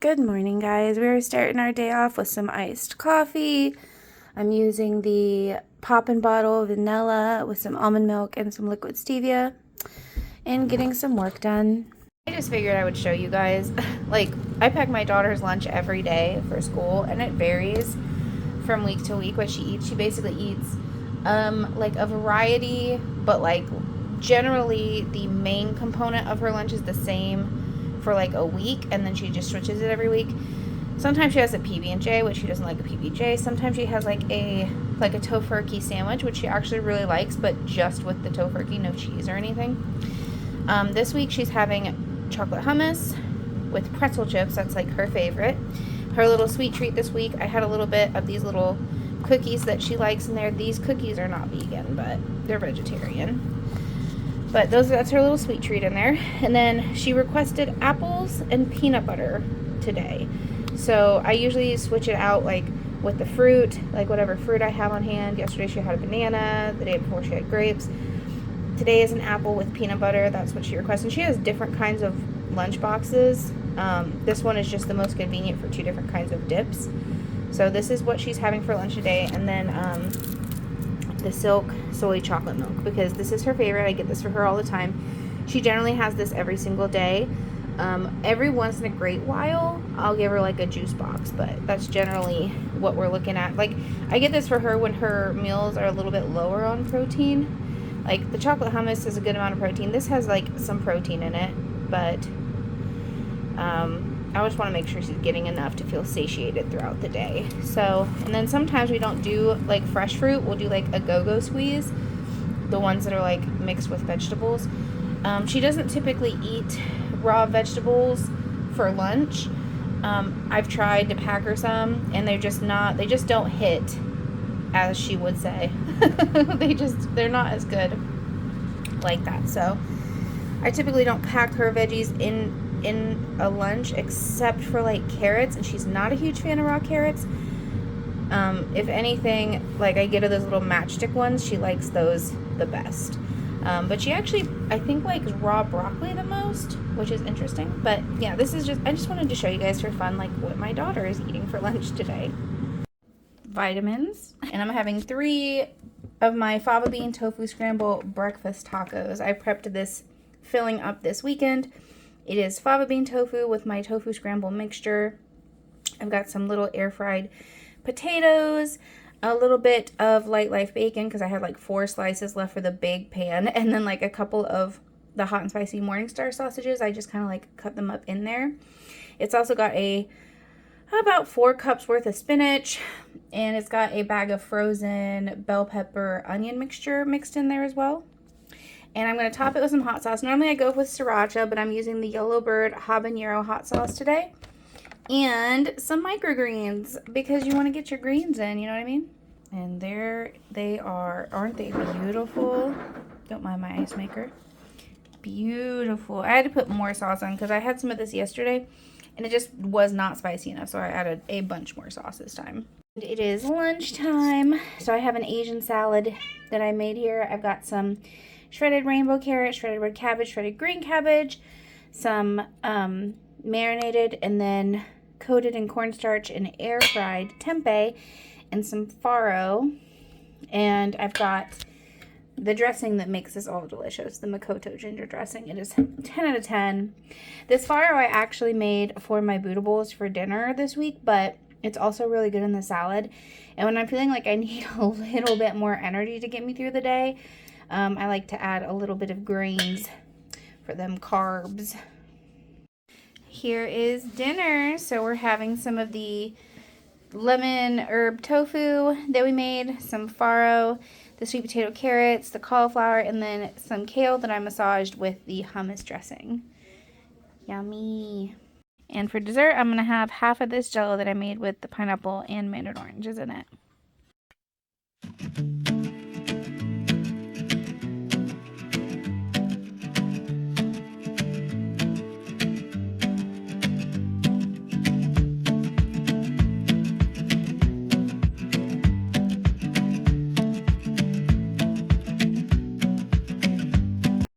Good morning, guys. We are starting our day off with some iced coffee. I'm using the Poppin' bottle vanilla with some almond milk and some liquid stevia and getting some work done. I just figured I would show you guys. Like, I pack my daughter's lunch every day for school, and it varies from week to week what she eats. She basically eats like a variety, but like generally the main component of her lunch is the same for like a week, and then she just switches it every week. Sometimes she has a PB&J, which she doesn't like a PB&J. Sometimes she has like a tofurkey sandwich, which she actually really likes, but just with the tofurkey, no cheese or anything. This week she's having chocolate hummus with pretzel chips. That's like her favorite. Her little sweet treat this week, I had a little bit of these little cookies that she likes in there. These cookies are not vegan, but they're vegetarian. But that's her little sweet treat in there. And then she requested apples and peanut butter today. So I usually switch it out like with the fruit, like whatever fruit I have on hand. Yesterday she had a banana. The day before she had grapes. Today is an apple with peanut butter. That's what she requested. She has different kinds of lunch boxes. This one is just the most convenient for two different kinds of dips. So this is what she's having for lunch today. And then the Silk soy chocolate milk, because this is her favorite. I get this for her all the time. She generally has this every single day. Every once in a great while I'll give her like a juice box, but that's generally what we're looking at. Like, I get this for her when her meals are a little bit lower on protein. Like the chocolate hummus is a good amount of protein. This has like some protein in it, but I just want to make sure she's getting enough to feel satiated throughout the day. So, and then sometimes we don't do like fresh fruit. We'll do like a go-go squeeze, the ones that are like mixed with vegetables. She doesn't typically eat raw vegetables for lunch. I've tried to pack her some, and they just don't hit, as she would say. They're not as good like that. So I typically don't pack her veggies in a lunch except for like carrots, and she's not a huge fan of raw carrots. If anything, like I get her those little matchstick ones. She likes those the best. But she actually, I think, likes raw broccoli the most, which is interesting. But yeah, I just wanted to show you guys for fun, like what my daughter is eating for lunch today. Vitamins, and I'm having 3 of my fava bean tofu scramble breakfast tacos. I prepped this filling up this weekend. It is fava bean tofu with my tofu scramble mixture. I've got some little air fried potatoes, a little bit of Light Life bacon because I had like 4 slices left for the big pan, and then like a couple of the hot and spicy Morningstar sausages. I just kind of like cut them up in there. It's also got about 4 cups worth of spinach, and it's got a bag of frozen bell pepper onion mixture mixed in there as well. And I'm going to top it with some hot sauce. Normally I go with sriracha, but I'm using the Yellowbird habanero hot sauce today. And some microgreens, because you want to get your greens in, you know what I mean? And there they are. Aren't they beautiful? Don't mind my ice maker. Beautiful. I had to put more sauce on because I had some of this yesterday, and it just was not spicy enough, so I added a bunch more sauce this time. It is lunchtime, so I have an Asian salad that I made here. I've got some shredded rainbow carrot, shredded red cabbage, shredded green cabbage, some marinated and then coated in cornstarch and air fried tempeh, and some farro. And I've got the dressing that makes this all delicious, the Makoto ginger dressing. It is 10 out of 10. This farro I actually made for my bootables for dinner this week, but it's also really good in the salad. And when I'm feeling like I need a little bit more energy to get me through the day, I like to add a little bit of greens for them carbs. Here is dinner. So we're having some of the lemon herb tofu that we made, some farro, the sweet potato carrots, the cauliflower, and then some kale that I massaged with the hummus dressing. Yummy. And for dessert, I'm going to have half of this Jell-O that I made with the pineapple and mandarin oranges in it.